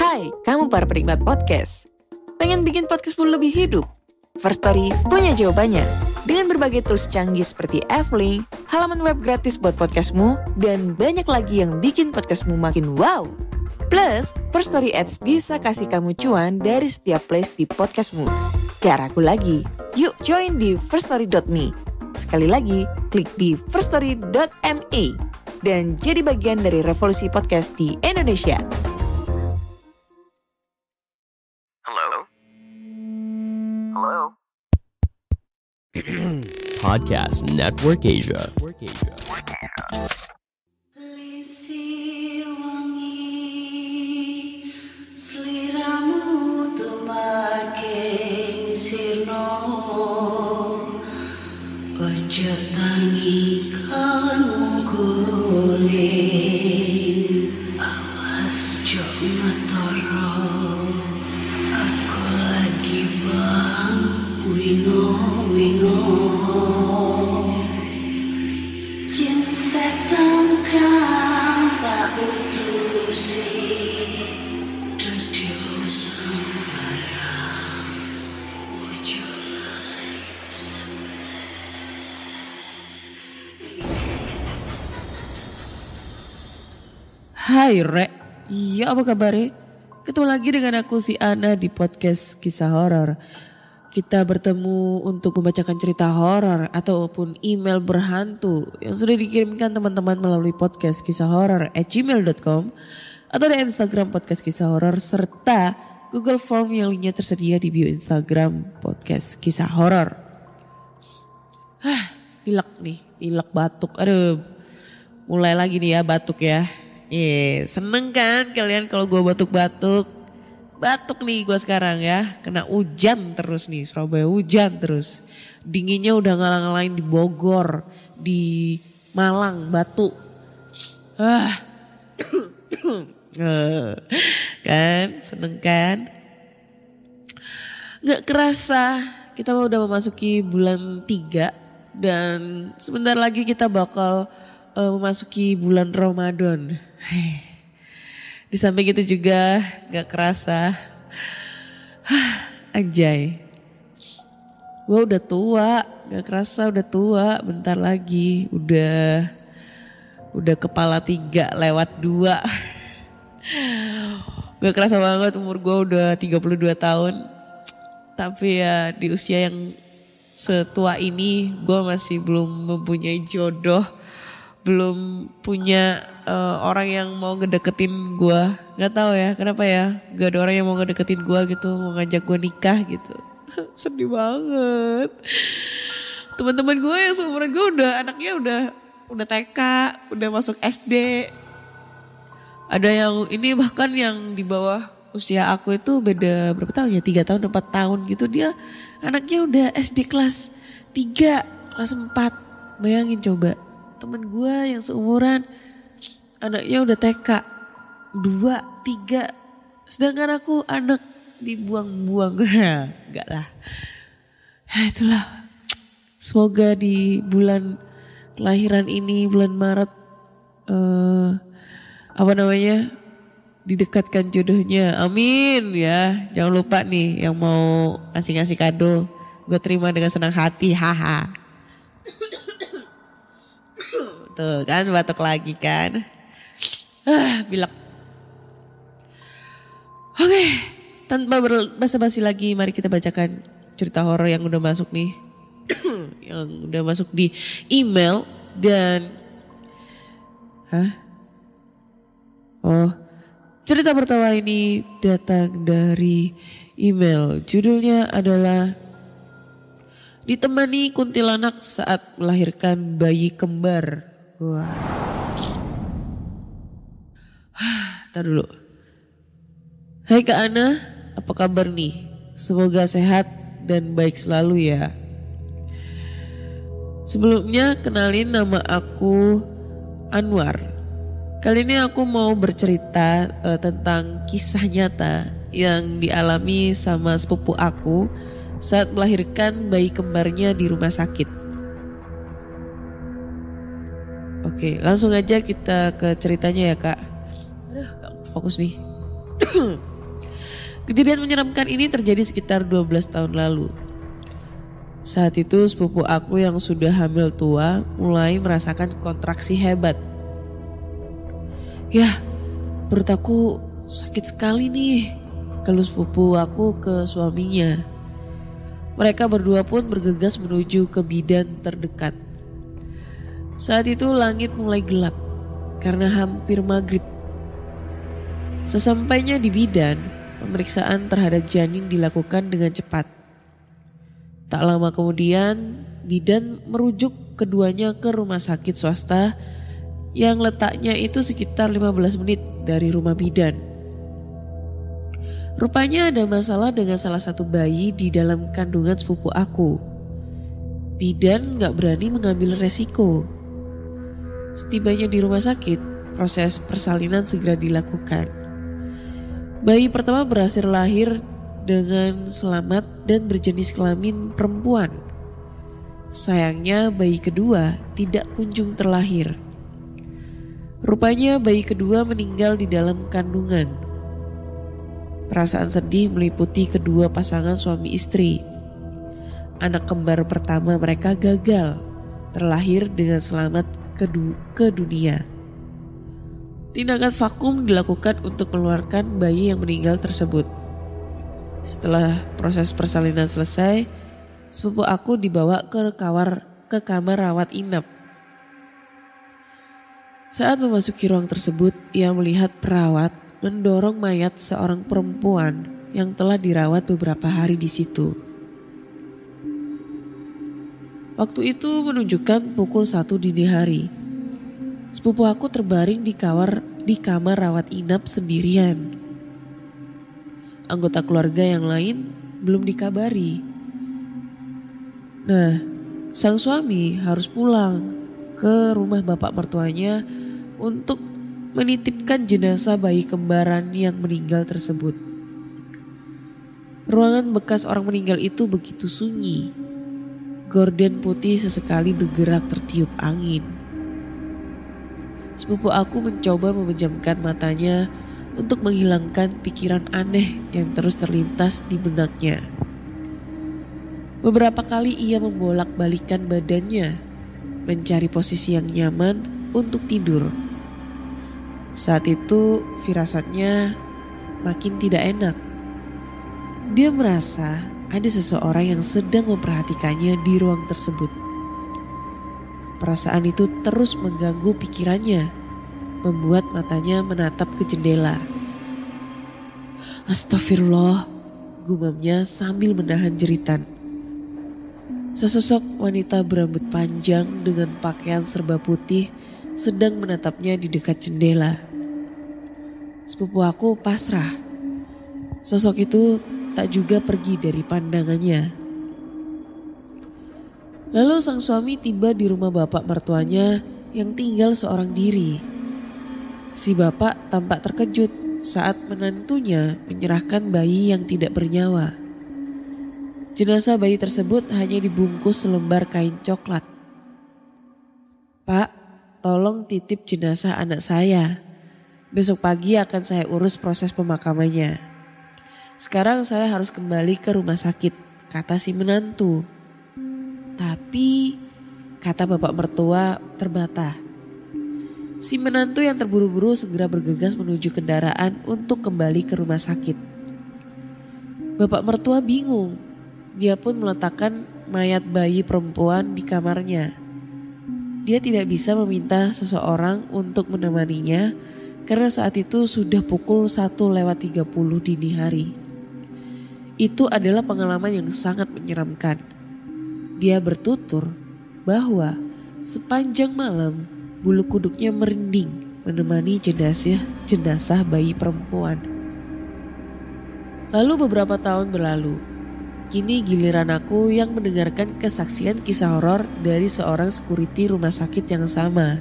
Hai, kamu para penikmat podcast. Pengen bikin podcastmu lebih hidup? First Story punya jawabannya. Dengan berbagai tools canggih seperti F-Link, halaman web gratis buat podcastmu, dan banyak lagi yang bikin podcastmu makin wow. Plus, First Story Ads bisa kasih kamu cuan dari setiap place di podcastmu. Gak ragu lagi, yuk join di firststory.me. Sekali lagi, klik di firststory.me dan jadi bagian dari revolusi podcast di Indonesia. Hello? Podcast Network Asia. Lisir wangi, seliramu tuh makin sirno. Ojo tangi kanmu guling, awas jo ngetoro. Aku lagi bang, wingo. Yen setan kang tak utusi, dudu sembarang, ojo lali Hai Rek, iya apa kabar? Ketemu lagi dengan aku si Ana di podcast Kisah Horor. Kita bertemu untuk membacakan cerita horor ataupun email berhantu yang sudah dikirimkan teman-teman melalui podcast kisah horor@gmail.com atau di Instagram podcast kisah horor serta Google Form yang linknya tersedia di bio Instagram podcast kisah horor. Pilek batuk. Aduh, mulai lagi nih ya batuk ya. Seneng kan kalian kalau gue batuk-batuk? Batuk nih gue sekarang ya, kena hujan terus nih, Surabaya hujan terus. Dinginnya udah ngalang-ngalain di Bogor, di Malang, Batu. Kan, seneng kan? Gak kerasa kita udah memasuki bulan 3 dan sebentar lagi kita bakal memasuki bulan Ramadan. Di samping itu juga gak kerasa, anjay, gue udah tua, gak kerasa udah tua, bentar lagi udah kepala 3 lewat 2. Gak kerasa banget umur gue udah 32 tahun, tapi ya di usia yang setua ini gue masih belum mempunyai jodoh, belum punya orang yang mau ngedeketin gue. Gak tahu ya kenapa ya, gak ada orang yang mau ngedeketin gue gitu, mau ngajak gue nikah gitu. Sedih banget. Teman-teman gue yang seumuran gue anaknya udah TK, udah masuk SD. Ada yang ini bahkan yang di bawah usia aku itu beda berapa tahun ya, 3 tahun 4 tahun gitu. Dia anaknya udah SD kelas 3, kelas 4. Bayangin coba, temen gue yang seumuran anaknya udah TK 2, 3. Sedangkan aku anak dibuang-buang. Enggak lah. Ya itulah. Semoga di bulan kelahiran ini, bulan Maret, didekatkan jodohnya. Amin ya. Jangan lupa nih yang mau ngasih kado, gue terima dengan senang hati. Haha. Tuh kan batuk lagi kan. Bilek. Oke, tanpa basa-basi lagi mari kita bacakan cerita horor yang udah masuk nih. Yang udah masuk di email dan cerita pertama ini datang dari email. Judulnya adalah ditemani kuntilanak saat melahirkan bayi kembar. Wah. Ntar dulu. Hai Kak Ana, apa kabar nih? Semoga sehat dan baik selalu ya. Sebelumnya kenalin, nama aku Anwar. Kali ini aku mau bercerita tentang kisah nyata yang dialami sama sepupu aku saat melahirkan bayi kembarnya di rumah sakit. Oke, langsung aja kita ke ceritanya ya Kak. Aduh, gak fokus nih. Kejadian menyeramkan ini terjadi sekitar 12 tahun lalu. Saat itu sepupu aku yang sudah hamil tua mulai merasakan kontraksi hebat. "Yah, perut aku sakit sekali nih," keluh sepupu aku ke suaminya. Mereka berdua pun bergegas menuju ke bidan terdekat. Saat itu langit mulai gelap karena hampir maghrib. Sesampainya di bidan, pemeriksaan terhadap janin dilakukan dengan cepat. Tak lama kemudian, bidan merujuk keduanya ke rumah sakit swasta yang letaknya itu sekitar 15 menit dari rumah bidan. Rupanya ada masalah dengan salah satu bayi di dalam kandungan sepupu aku. Bidan gak berani mengambil resiko. Setibanya di rumah sakit, proses persalinan segera dilakukan. Bayi pertama berhasil lahir dengan selamat dan berjenis kelamin perempuan. Sayangnya bayi kedua tidak kunjung terlahir. Rupanya bayi kedua meninggal di dalam kandungan. Perasaan sedih meliputi kedua pasangan suami istri. Anak kembar pertama mereka gagal terlahir dengan selamat ke dunia. Tindakan vakum dilakukan untuk mengeluarkan bayi yang meninggal tersebut. Setelah proses persalinan selesai, sepupu aku dibawa ke kamar rawat inap. Saat memasuki ruang tersebut, ia melihat perawat mendorong mayat seorang perempuan yang telah dirawat beberapa hari di situ. Waktu itu menunjukkan pukul 1 dini hari. Sepupu aku terbaring di kamar rawat inap sendirian. Anggota keluarga yang lain belum dikabari. Nah, sang suami harus pulang ke rumah bapak mertuanya untuk menitipkan jenazah bayi kembaran yang meninggal tersebut. Ruangan bekas orang meninggal itu begitu sunyi. Gorden putih sesekali bergerak tertiup angin. Sepupu aku mencoba memejamkan matanya untuk menghilangkan pikiran aneh yang terus terlintas di benaknya. Beberapa kali ia membolak-balikan badannya, mencari posisi yang nyaman untuk tidur. Saat itu firasatnya makin tidak enak. Dia merasa ada seseorang yang sedang memperhatikannya di ruang tersebut. Perasaan itu terus mengganggu pikirannya, membuat matanya menatap ke jendela. "Astagfirullah," gumamnya sambil menahan jeritan. Sesosok wanita berambut panjang dengan pakaian serba putih sedang menatapnya di dekat jendela. Sepupu aku pasrah. Sosok itu tak juga pergi dari pandangannya. Lalu sang suami tiba di rumah bapak mertuanya yang tinggal seorang diri. Si bapak tampak terkejut saat menantunya menyerahkan bayi yang tidak bernyawa. Jenazah bayi tersebut hanya dibungkus selembar kain coklat. "Pak, tolong titip jenazah anak saya. Besok pagi akan saya urus proses pemakamannya. Sekarang saya harus kembali ke rumah sakit," kata si menantu. Tapi, kata bapak mertua terbata. Si menantu yang terburu-buru segera bergegas menuju kendaraan untuk kembali ke rumah sakit. Bapak mertua bingung. Dia pun meletakkan mayat bayi perempuan di kamarnya. Dia tidak bisa meminta seseorang untuk menemaninya karena saat itu sudah pukul 1:30 dini hari. Itu adalah pengalaman yang sangat menyeramkan. Dia bertutur bahwa sepanjang malam bulu kuduknya merinding menemani jenazah bayi perempuan. Lalu beberapa tahun berlalu. Kini giliran aku yang mendengarkan kesaksian kisah horor dari seorang security rumah sakit yang sama.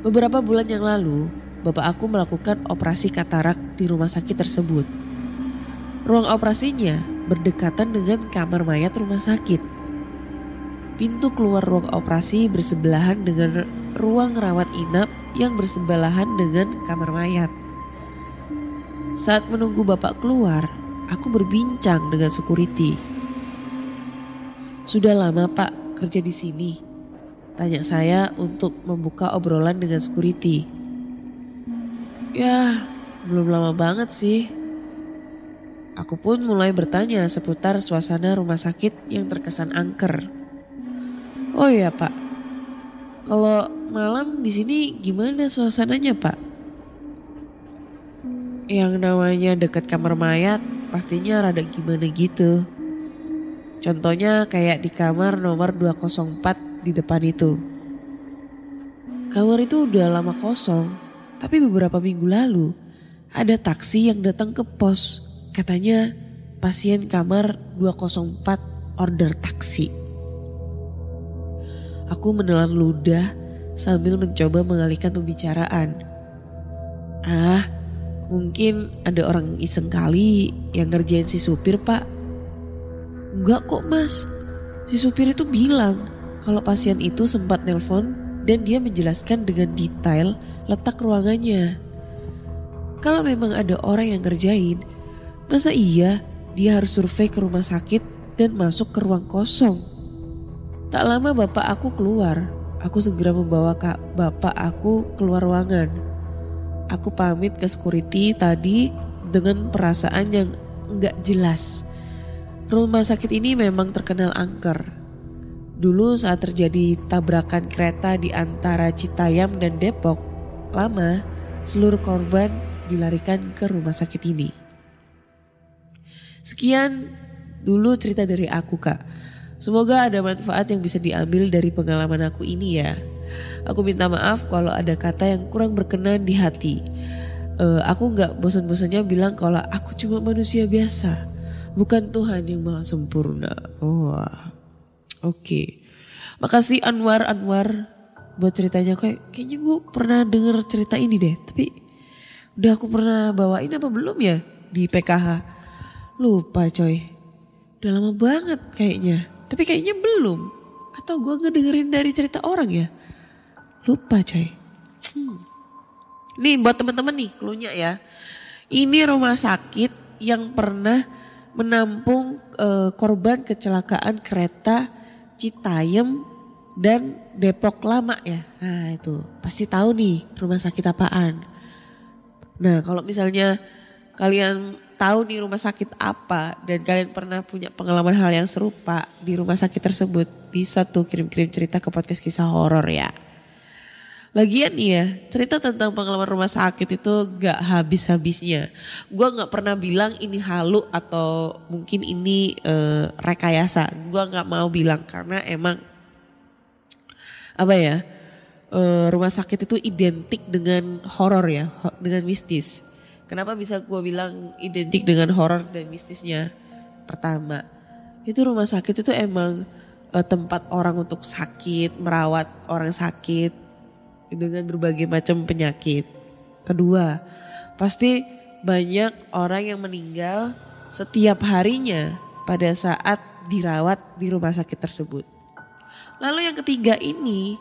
Beberapa bulan yang lalu, bapak aku melakukan operasi katarak di rumah sakit tersebut. Ruang operasinya berdekatan dengan kamar mayat rumah sakit. Pintu keluar ruang operasi bersebelahan dengan ruang rawat inap yang bersebelahan dengan kamar mayat. Saat menunggu bapak keluar, aku berbincang dengan security. "Sudah lama pak kerja di sini?" tanya saya untuk membuka obrolan dengan security. "Ya, belum lama banget sih." Aku pun mulai bertanya seputar suasana rumah sakit yang terkesan angker. "Oh iya pak, kalau malam di sini gimana suasananya pak?" "Yang namanya dekat kamar mayat pastinya rada gimana gitu. Contohnya kayak di kamar nomor 204 di depan itu. Kamar itu udah lama kosong, tapi beberapa minggu lalu ada taksi yang datang ke pos. Katanya pasien kamar 204 order taksi." Aku menelan ludah sambil mencoba mengalihkan pembicaraan. "Ah, mungkin ada orang iseng kali yang ngerjain si supir pak." "Enggak kok mas, si supir itu bilang kalau pasien itu sempat nelpon dan dia menjelaskan dengan detail letak ruangannya. Kalau memang ada orang yang ngerjain, masa iya dia harus survei ke rumah sakit dan masuk ke ruang kosong?" Tak lama bapak aku keluar. Aku segera membawa bapak aku keluar ruangan. Aku pamit ke security tadi dengan perasaan yang enggak jelas. Rumah sakit ini memang terkenal angker. Dulu saat terjadi tabrakan kereta di antara Citayam dan Depok Lama, seluruh korban dilarikan ke rumah sakit ini. Sekian dulu cerita dari aku kak. Semoga ada manfaat yang bisa diambil dari pengalaman aku ini ya. Aku minta maaf kalau ada kata yang kurang berkenan di hati. Aku gak bosan-bosannya bilang kalau aku cuma manusia biasa, bukan Tuhan yang maha sempurna. Oke. Makasih Anwar buat ceritanya. Kayaknya gue pernah denger cerita ini deh. Tapi udah aku pernah bawain apa belum ya di PKH? Lupa coy. Udah lama banget kayaknya. Tapi kayaknya belum. Atau gue ngedengerin dari cerita orang ya. Lupa coy. Nih buat temen-temen nih cluenya ya. Ini rumah sakit yang pernah menampung korban kecelakaan kereta Citayam dan Depok Lama ya. Nah itu pasti tahu nih rumah sakit apaan. Nah kalau misalnya kalian tahu nih rumah sakit apa dan kalian pernah punya pengalaman hal yang serupa di rumah sakit tersebut, bisa tuh kirim-kirim cerita ke podcast kisah horor ya. Lagian nih ya, cerita tentang pengalaman rumah sakit itu gak habis-habisnya. Gue gak pernah bilang ini halu atau mungkin ini rekayasa. Gue gak mau bilang karena emang rumah sakit itu identik dengan horor ya, dengan mistis. Kenapa bisa gue bilang identik dengan horor dan mistisnya? Pertama, itu rumah sakit itu emang tempat orang untuk sakit, merawat orang sakit dengan berbagai macam penyakit. Kedua, pasti banyak orang yang meninggal setiap harinya pada saat dirawat di rumah sakit tersebut. Lalu yang ketiga ini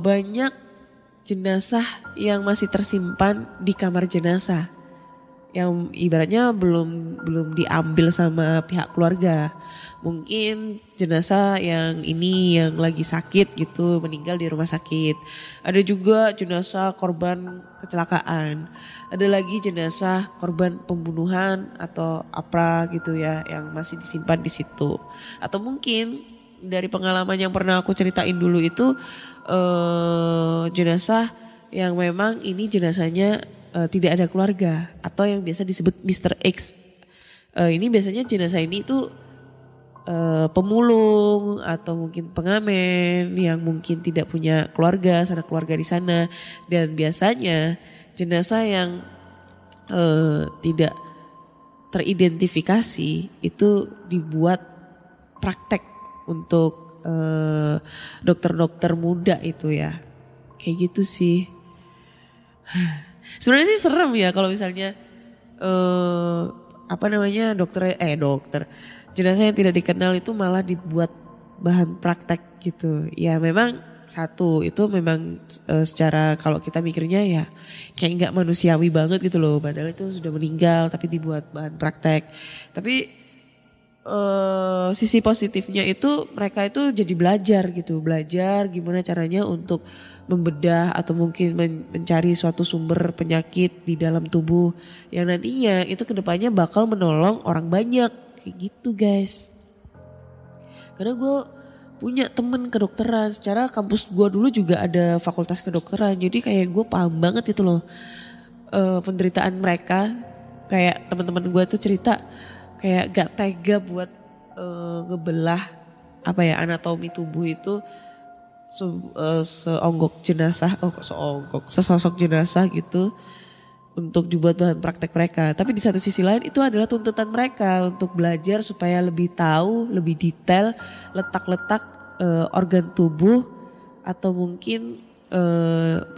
banyak jenazah yang masih tersimpan di kamar jenazah yang ibaratnya belum diambil sama pihak keluarga. Mungkin jenazah yang ini yang lagi sakit gitu meninggal di rumah sakit. Ada juga jenazah korban kecelakaan. Ada lagi jenazah korban pembunuhan atau apa gitu ya yang masih disimpan di situ. Atau mungkin dari pengalaman yang pernah aku ceritain dulu itu jenazah yang memang ini jenazahnya tidak ada keluarga atau yang biasa disebut Mr. X. Ini biasanya jenazah ini itu pemulung atau mungkin pengamen yang mungkin tidak punya keluarga, sanak keluarga di sana, dan biasanya jenazah yang tidak teridentifikasi itu dibuat praktek untuk dokter-dokter muda itu ya. Kayak gitu sih. Sebenarnya sih serem ya kalau misalnya dokter jenazah yang tidak dikenal itu malah dibuat bahan praktek gitu. Ya memang Satu, itu memang secara kalau kita mikirnya ya kayak nggak manusiawi banget gitu loh. Padahal itu sudah meninggal tapi dibuat bahan praktek. Tapi sisi positifnya itu mereka itu jadi belajar gitu. Belajar gimana caranya untuk membedah atau mungkin mencari suatu sumber penyakit di dalam tubuh. Yang nantinya itu kedepannya bakal menolong orang banyak. Kayak gitu guys. Karena gue punya temen kedokteran, secara kampus gue dulu juga ada fakultas kedokteran, jadi kayak gue paham banget itu loh penderitaan mereka. Kayak teman-teman gue tuh cerita kayak gak tega buat ngebelah anatomi tubuh itu seonggok jenazah, sesosok jenazah gitu untuk dibuat bahan praktek mereka. Tapi di satu sisi lain itu adalah tuntutan mereka untuk belajar supaya lebih tahu, lebih detail letak-letak organ tubuh atau mungkin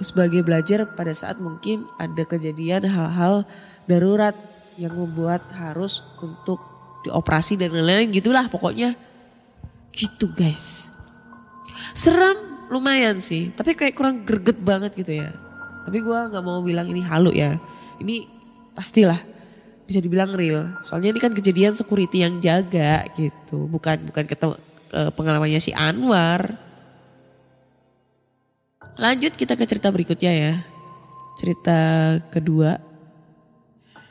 sebagai belajar pada saat mungkin ada kejadian hal-hal darurat yang membuat harus untuk dioperasi dan lain-lain gitulah pokoknya. Gitu guys. Seram lumayan sih, tapi kayak kurang greget banget gitu ya. Tapi gue gak mau bilang ini halu ya. Ini pastilah bisa dibilang real. Soalnya ini kan kejadian security yang jaga gitu. Bukan pengalamannya si Anwar. Lanjut kita ke cerita berikutnya ya. Cerita kedua.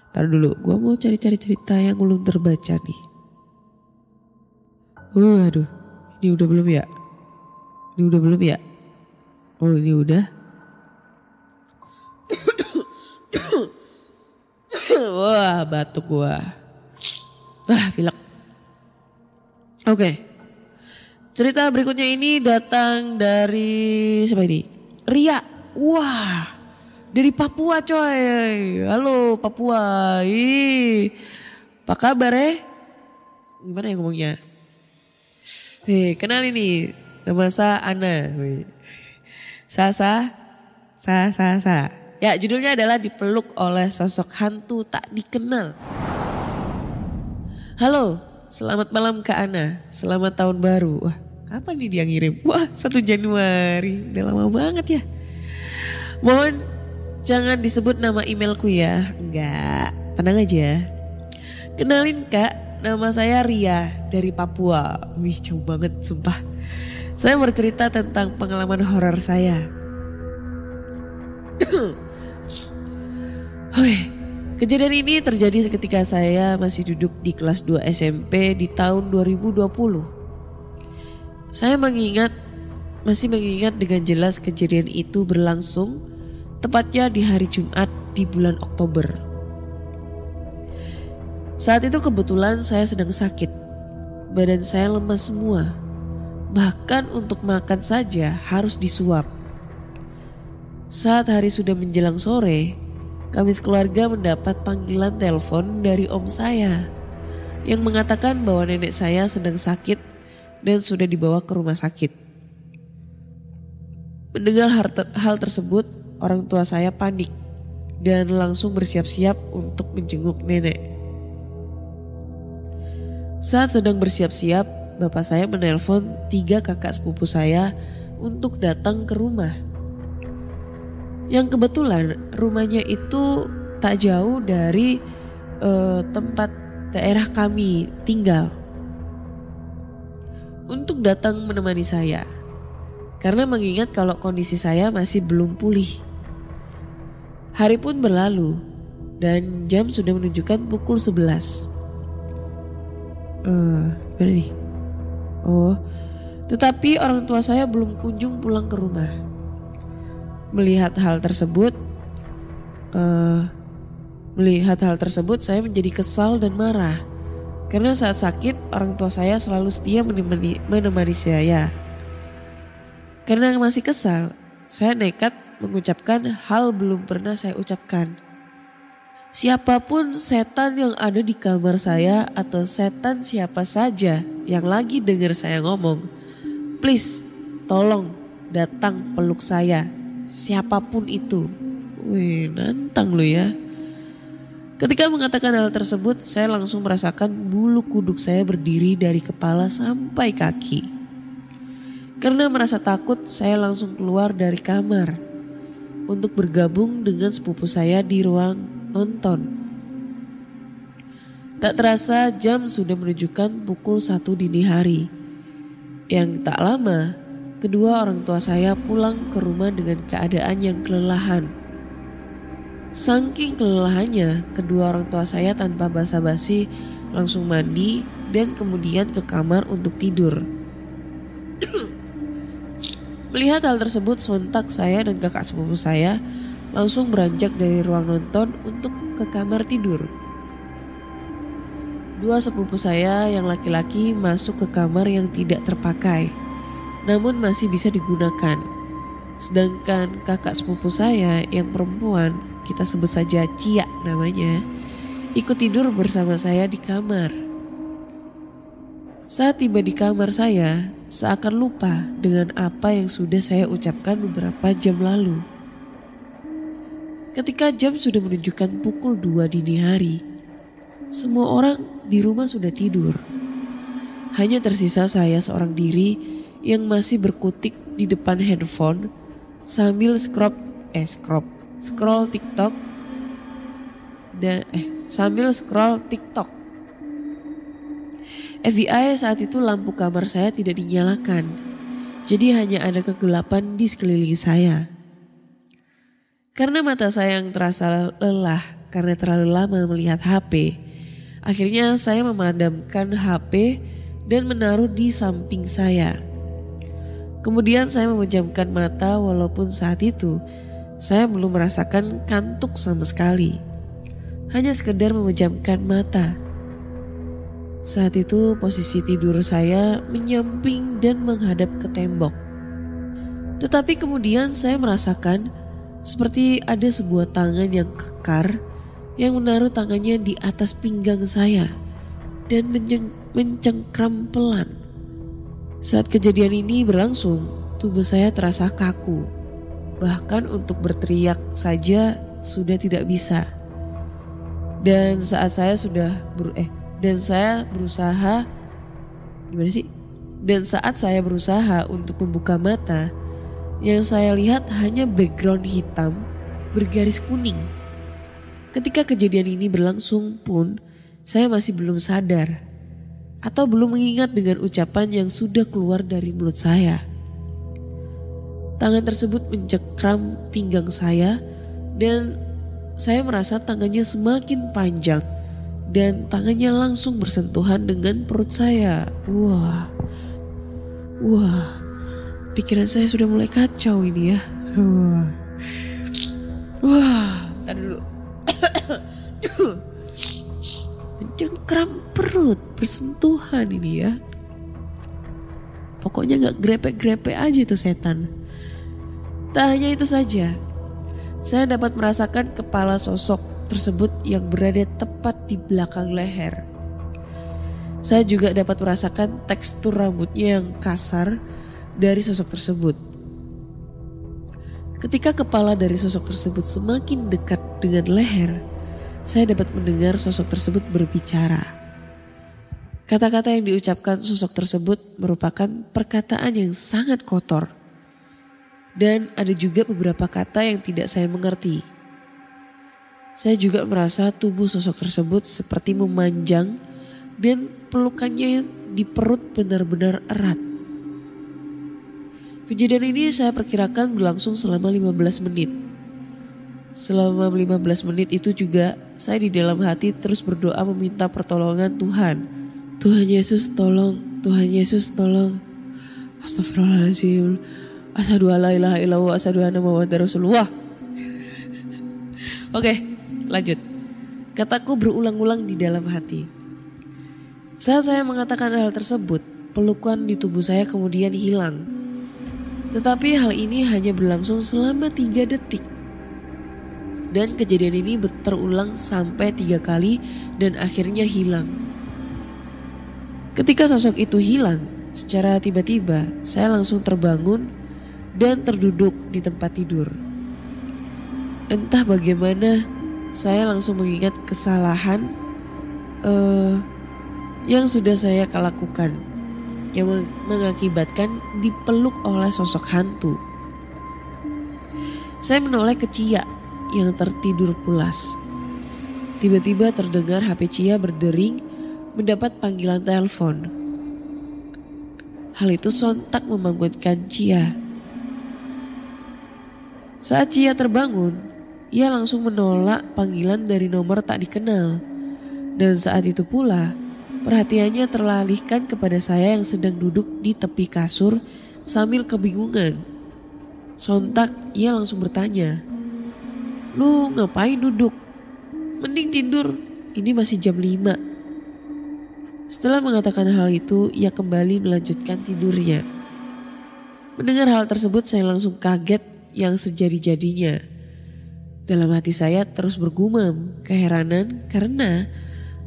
Ntar dulu, gue mau cari-cari cerita yang belum terbaca nih. Aduh, ini udah belum ya? Ini udah belum ya? Oh ini udah. Wah batuk gua. Wah pilek. Oke. Cerita berikutnya ini datang dari siapa ini? Ria. Wah. Dari Papua coy. Halo Papua. Apa kabar Gimana ya ngomongnya? Kenal ini. Nama saya Ana. Sa. Ya judulnya adalah dipeluk oleh sosok hantu tak dikenal. Halo, selamat malam Kak Ana. Selamat tahun baru. Wah kapan nih dia ngirim? Wah 1 Januari. Udah lama banget ya. Mohon jangan disebut nama emailku ya. Enggak, tenang aja. Kenalin Kak, nama saya Ria dari Papua. Wih jauh banget sumpah. Saya bercerita tentang pengalaman horor saya. Kejadian ini terjadi ketika saya masih duduk di kelas 2 SMP di tahun 2020. Saya masih mengingat dengan jelas kejadian itu berlangsung tepatnya di hari Jumat di bulan Oktober. Saat itu kebetulan saya sedang sakit. Badan saya lemas semua. Bahkan untuk makan saja harus disuap. Saat hari sudah menjelang sore, kami sekeluarga mendapat panggilan telepon dari om saya yang mengatakan bahwa nenek saya sedang sakit dan sudah dibawa ke rumah sakit. Mendengar hal tersebut, orang tua saya panik dan langsung bersiap-siap untuk menjenguk nenek. Saat sedang bersiap-siap, bapak saya menelpon 3 kakak sepupu saya untuk datang ke rumah. Yang kebetulan rumahnya itu tak jauh dari tempat daerah kami tinggal. Untuk datang menemani saya. Karena mengingat kalau kondisi saya masih belum pulih. Hari pun berlalu dan jam sudah menunjukkan pukul 11. Gimana nih? Tetapi orang tua saya belum kunjung pulang ke rumah. Melihat hal tersebut saya menjadi kesal dan marah. Karena saat sakit orang tua saya selalu setia menemani saya. Karena masih kesal, saya nekat mengucapkan hal belum pernah saya ucapkan. Siapapun setan yang ada di kamar saya atau setan siapa saja yang lagi dengar saya ngomong, please tolong datang peluk saya. Siapapun itu. Wih, nantang lo ya. Ketika mengatakan hal tersebut, saya langsung merasakan bulu kuduk saya berdiri dari kepala sampai kaki. Karena merasa takut, saya langsung keluar dari kamar untuk bergabung dengan sepupu saya di ruang nonton. Tak terasa jam sudah menunjukkan pukul 1 dini hari. Yang tak lama, kedua orang tua saya pulang ke rumah dengan keadaan yang kelelahan. Saking kelelahannya, kedua orang tua saya tanpa basa-basi langsung mandi dan kemudian ke kamar untuk tidur. Melihat hal tersebut, sontak saya dan kakak sepupu saya langsung beranjak dari ruang nonton untuk ke kamar tidur. Dua sepupu saya yang laki-laki masuk ke kamar yang tidak terpakai, namun masih bisa digunakan. Sedangkan kakak sepupu saya yang perempuan, kita sebut saja Cia namanya, ikut tidur bersama saya di kamar. Saat tiba di kamar saya, seakan lupa dengan apa yang sudah saya ucapkan beberapa jam lalu. Ketika jam sudah menunjukkan pukul 2 dini hari, semua orang di rumah sudah tidur. Hanya tersisa saya seorang diri yang masih berkutik di depan handphone sambil scroll TikTok dan sambil scroll TikTok. FBI saat itu lampu kamar saya tidak dinyalakan, jadi hanya ada kegelapan di sekeliling saya. Karena mata saya yang terasa lelah karena terlalu lama melihat HP, akhirnya saya memadamkan HP dan menaruh di samping saya. Kemudian saya memejamkan mata walaupun saat itu saya belum merasakan kantuk sama sekali. Hanya sekedar memejamkan mata. Saat itu posisi tidur saya menyamping dan menghadap ke tembok. Tetapi kemudian saya merasakan seperti ada sebuah tangan yang kekar yang menaruh tangannya di atas pinggang saya dan mencengkram pelan. Saat kejadian ini berlangsung, tubuh saya terasa kaku. Bahkan untuk berteriak saja sudah tidak bisa. Dan saat saya berusaha untuk membuka mata, yang saya lihat hanya background hitam bergaris kuning. Ketika kejadian ini berlangsung pun, saya masih belum sadar atau belum mengingat dengan ucapan yang sudah keluar dari mulut saya. Tangan tersebut mencengkram pinggang saya dan saya merasa tangannya semakin panjang dan tangannya langsung bersentuhan dengan perut saya. Wah, pikiran saya sudah mulai kacau ini ya. Tar dulu. Mencengkram perut, bersentuhan ini ya. Pokoknya gak grepe-grepe aja itu setan. Tak hanya itu saja, saya dapat merasakan kepala sosok tersebut yang berada tepat di belakang leher. Saya juga dapat merasakan tekstur rambutnya yang kasar dari sosok tersebut. Ketika kepala dari sosok tersebut semakin dekat dengan leher, saya dapat mendengar sosok tersebut berbicara. Kata-kata yang diucapkan sosok tersebut merupakan perkataan yang sangat kotor. Dan ada juga beberapa kata yang tidak saya mengerti. Saya juga merasa tubuh sosok tersebut seperti memanjang dan pelukannya di perut benar-benar erat. Kejadian ini saya perkirakan berlangsung selama 15 menit. Selama 15 menit itu juga saya di dalam hati terus berdoa meminta pertolongan Tuhan. Tuhan Yesus tolong, Tuhan Yesus tolong. Astagfirullahaladzim. Asyhadu alla ilaha illallah, asyhadu anna Muhammadar Rasulullah. Oke, lanjut. Kataku berulang-ulang di dalam hati. Saat saya mengatakan hal tersebut, pelukan di tubuh saya kemudian hilang. Tetapi hal ini hanya berlangsung selama 3 detik. Dan kejadian ini terulang sampai 3 kali dan akhirnya hilang. Ketika sosok itu hilang, secara tiba-tiba saya langsung terbangun dan terduduk di tempat tidur. Entah bagaimana saya langsung mengingat kesalahan yang sudah saya lakukan. yang mengakibatkan dipeluk oleh sosok hantu. Saya menoleh ke Cia yang tertidur pulas. Tiba-tiba terdengar HP Cia berdering mendapat panggilan telepon. Hal itu sontak membangunkan Cia. Saat Cia terbangun, ia langsung menolak panggilan dari nomor tak dikenal. Dan saat itu pula, perhatiannya teralihkan kepada saya yang sedang duduk di tepi kasur sambil kebingungan. Sontak ia langsung bertanya, "Lu ngapain duduk? Mending tidur, ini masih jam 5. Setelah mengatakan hal itu, ia kembali melanjutkan tidurnya. Mendengar hal tersebut saya langsung kaget yang sejadi-jadinya. Dalam hati saya terus bergumam keheranan karena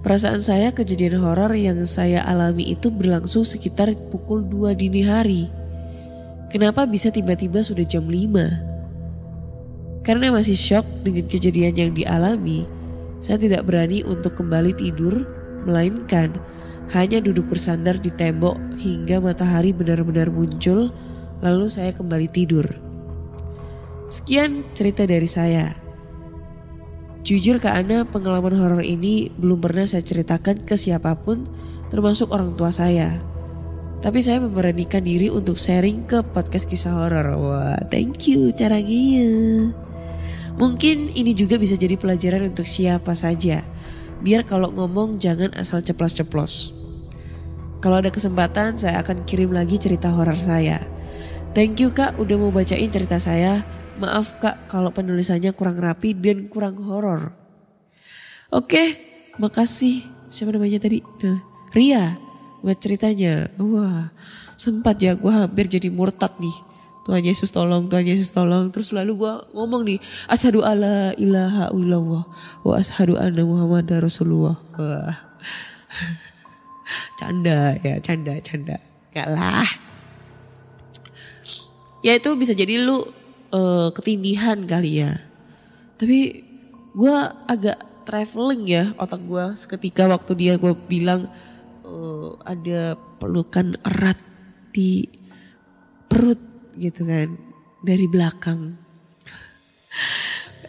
perasaan saya kejadian horor yang saya alami itu berlangsung sekitar pukul 2 dini hari. Kenapa bisa tiba-tiba sudah jam 5? Karena masih syok dengan kejadian yang dialami, saya tidak berani untuk kembali tidur, melainkan hanya duduk bersandar di tembok hingga matahari benar-benar muncul, lalu saya kembali tidur. Sekian cerita dari saya. Jujur Kak Ana, pengalaman horor ini belum pernah saya ceritakan ke siapapun, termasuk orang tua saya. Tapi saya memberanikan diri untuk sharing ke podcast kisah horor. Wah, thank you caranya. Mungkin ini juga bisa jadi pelajaran untuk siapa saja. Biar kalau ngomong jangan asal ceplos-ceplos. Kalau ada kesempatan saya akan kirim lagi cerita horor saya. Thank you Kak udah mau bacain cerita saya. Maaf Kak kalau penulisannya kurang rapi dan kurang horor. Oke, makasih. Siapa namanya tadi? Ria buat ceritanya. Wah, sempat ya gue hampir jadi murtad nih. Tuhan Yesus tolong, Tuhan Yesus tolong. Terus lalu gue ngomong nih, asyhadu alla ilaha illallah wa asyhadu anna Muhammadar Rasulullah. Wah. Canda ya, canda. Gak lah. Ya itu bisa jadi lu ketindihan kali ya. Tapi gue agak traveling ya otak gue seketika waktu dia gue bilang ada pelukan erat di perut gitu kan dari belakang.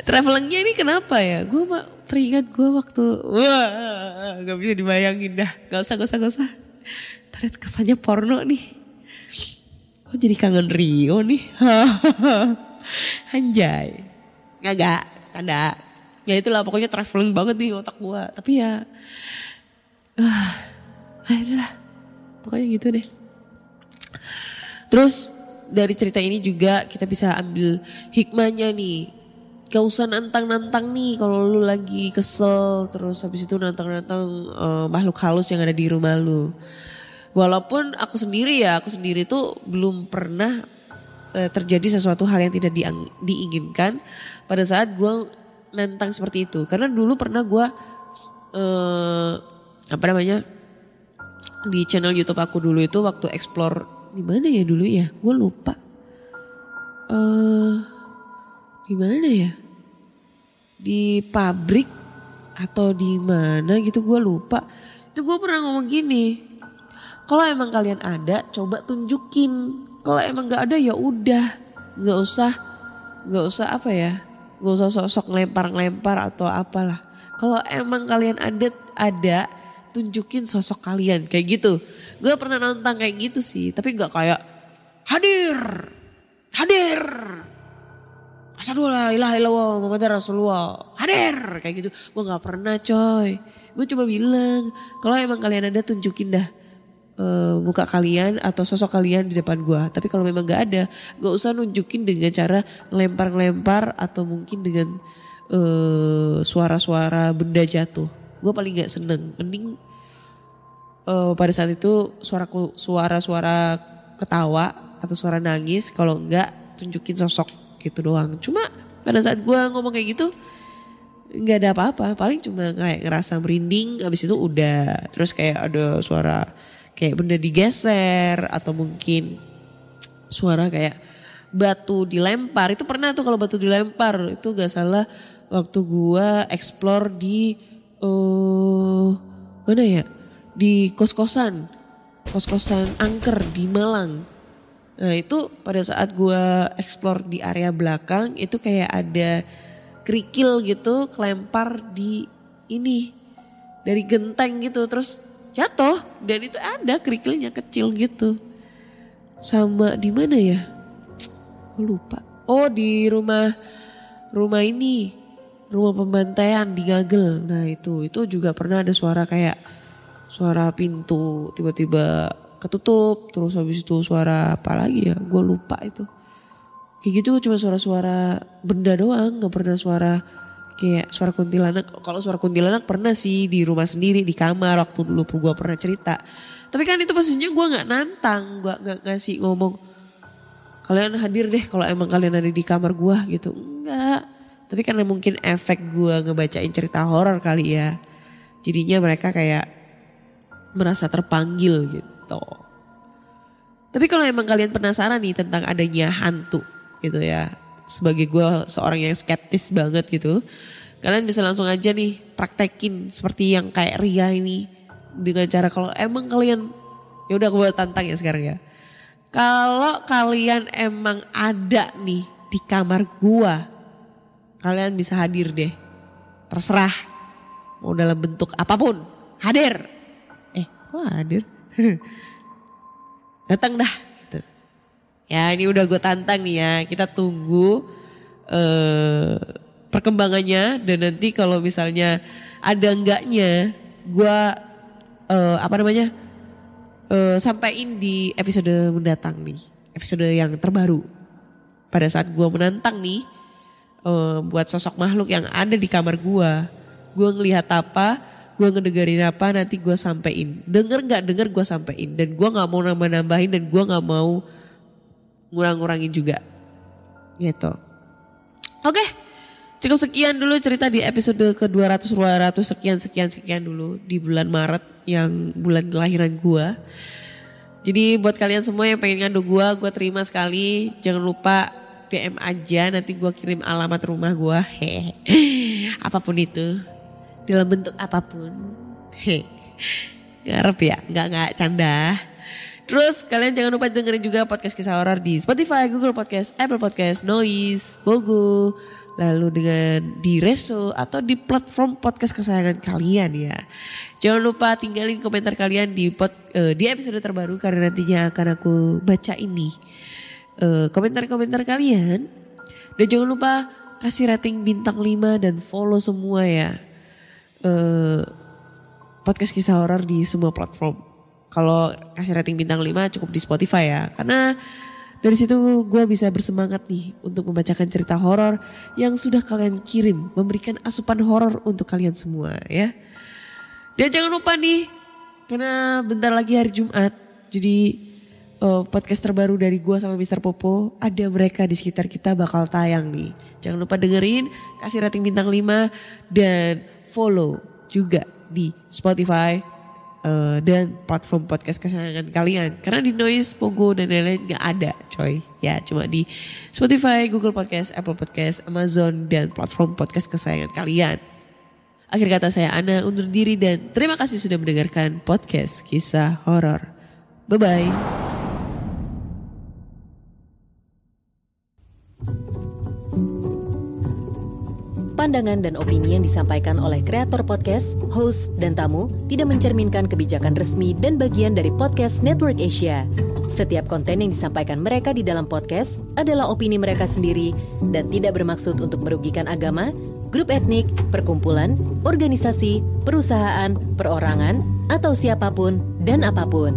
Travelingnya ini kenapa ya? Gue teringat gue waktu gak bisa dibayangin dah. Gak usah. Ternyata kesannya porno nih. Kok jadi kangen Rio nih? Anjay. Gak, tanda. Ya itulah pokoknya traveling banget nih otak gue. Tapi ya, udahlah. Pokoknya gitu deh. Terus dari cerita ini juga kita bisa ambil hikmahnya nih. Gak usah nantang-nantang nih kalau lu lagi kesel. Terus habis itu nantang-nantang makhluk halus yang ada di rumah lu. Walaupun aku sendiri tuh belum pernah terjadi sesuatu hal yang tidak diinginkan pada saat gue nantang seperti itu. Karena dulu pernah gue di channel YouTube aku dulu itu waktu explore di mana ya dulu ya, gue lupa. Di mana ya? Di pabrik atau di mana gitu gue lupa. Itu gue pernah ngomong gini. Kalau emang kalian ada, coba tunjukin. Kalau emang nggak ada ya udah, nggak usah apa ya, nggak usah sok-sok ngelempar atau apalah. Kalau emang kalian ada, tunjukin sosok kalian kayak gitu. Gue pernah nonton kayak gitu sih, tapi nggak kayak hadir, asyhadu alla ilaha illallah Muhammadar Rasulullah, hadir kayak gitu. Gue nggak pernah coy. Gue cuma bilang kalau emang kalian ada tunjukin dah. Muka kalian atau sosok kalian di depan gue. Tapi kalau memang gak ada, gak usah nunjukin dengan cara ngelempar atau mungkin dengan suara-suara benda jatuh. Gue paling gak seneng. Mending pada saat itu suara-suara ketawa atau suara nangis. Kalau enggak tunjukin sosok gitu doang. Cuma pada saat gue ngomong kayak gitu gak ada apa-apa. Paling cuma kayak ngerasa merinding. Abis itu udah. Terus kayak ada suara kayak benda digeser atau mungkin suara kayak batu dilempar. Itu pernah tuh kalau batu dilempar. Itu gak salah waktu gua explore di mana ya? Di kos-kosan. kos-kosan angker di Malang. Nah itu pada saat gue explore di area belakang itu kayak ada kerikil gitu kelempar di ini dari genteng gitu terus jatuh dan itu ada kerikilnya kecil gitu. Sama di mana ya? Gue lupa. Oh di rumah ini, rumah pembantaian di Gagel. Nah itu juga pernah ada suara kayak suara pintu tiba-tiba ketutup. Terus habis itu suara apa lagi ya? Gue lupa itu. Kayak gitu cuma suara-suara benda doang. Gak pernah suara kayak suara kuntilanak. Kalau suara kuntilanak pernah sih di rumah sendiri di kamar waktu dulu gue pernah cerita. Tapi kan itu posisinya gue gak nantang. Gue gak ngasih ngomong kalian hadir deh kalau emang kalian ada di kamar gue gitu. Enggak. Tapi karena mungkin efek gue ngebacain cerita horor kali ya. Jadinya mereka kayak merasa terpanggil gitu. Tapi kalau emang kalian penasaran nih tentang adanya hantu gitu ya. Sebagai gue seorang yang skeptis banget gitu. Kalian bisa langsung aja nih praktekin seperti yang kayak Ria ini. Dengan cara kalau emang kalian, ya udah gue tantang ya sekarang ya. Kalau kalian emang ada nih di kamar gua, kalian bisa hadir deh. Terserah. Mau dalam bentuk apapun. Hadir. Kok hadir? Datang dah. Gitu. Ya ini udah gue tantang nih ya. Kita tunggu perkembangannya. Dan nanti kalau misalnya ada enggaknya, gue sampaiin di episode mendatang nih. Episode yang terbaru. Pada saat gue menantang nih. Buat sosok makhluk yang ada di kamar gue. Gue ngelihat apa, gue ngedengerin apa, nanti gue sampein. Denger gak denger gue sampein. Dan gue gak mau nambah-nambahin dan gue gak mau ngurang-ngurangin juga. Gitu. Oke. Cukup sekian dulu cerita di episode ke 200 sekian dulu di bulan Maret yang bulan kelahiran gue. Jadi buat kalian semua yang pengen ngadu gue terima sekali. Jangan lupa DM aja, nanti gue kirim alamat rumah gue. Apapun itu, dalam bentuk apapun. Ngarep ya, nggak canda. Terus kalian jangan lupa dengerin juga podcast kisah horor di Spotify, Google Podcast, Apple Podcast, Noise, Bogo. Lalu dengan di Reso atau di platform podcast kesayangan kalian ya. Jangan lupa tinggalin komentar kalian di episode terbaru karena nantinya akan aku baca ini. Komentar-komentar kalian. Dan jangan lupa kasih rating bintang 5 dan follow semua ya. Podcast kisah horor di semua platform. Kalau kasih rating bintang 5 cukup di Spotify ya. Karena dari situ gue bisa bersemangat nih untuk membacakan cerita horor yang sudah kalian kirim. Memberikan asupan horor untuk kalian semua ya. Dan jangan lupa nih, karena bentar lagi hari Jumat. Jadi podcast terbaru dari gue sama Mr. Popo. Ada mereka di sekitar kita bakal tayang nih. Jangan lupa dengerin, kasih rating bintang 5 dan follow juga di Spotify. Dan platform podcast kesayangan kalian. Karena di Noise, Pogo dan lain-lain gak ada coy. Ya cuma di Spotify, Google Podcast, Apple Podcast, Amazon dan platform podcast kesayangan kalian. Akhir kata saya Ana undur diri dan terima kasih sudah mendengarkan podcast kisah horor. Bye-bye. Pandangan dan opini yang disampaikan oleh kreator podcast, host, dan tamu tidak mencerminkan kebijakan resmi dan bagian dari Podcast Network Asia. Setiap konten yang disampaikan mereka di dalam podcast adalah opini mereka sendiri dan tidak bermaksud untuk merugikan agama, grup etnik, perkumpulan, organisasi, perusahaan, perorangan, atau siapapun dan apapun.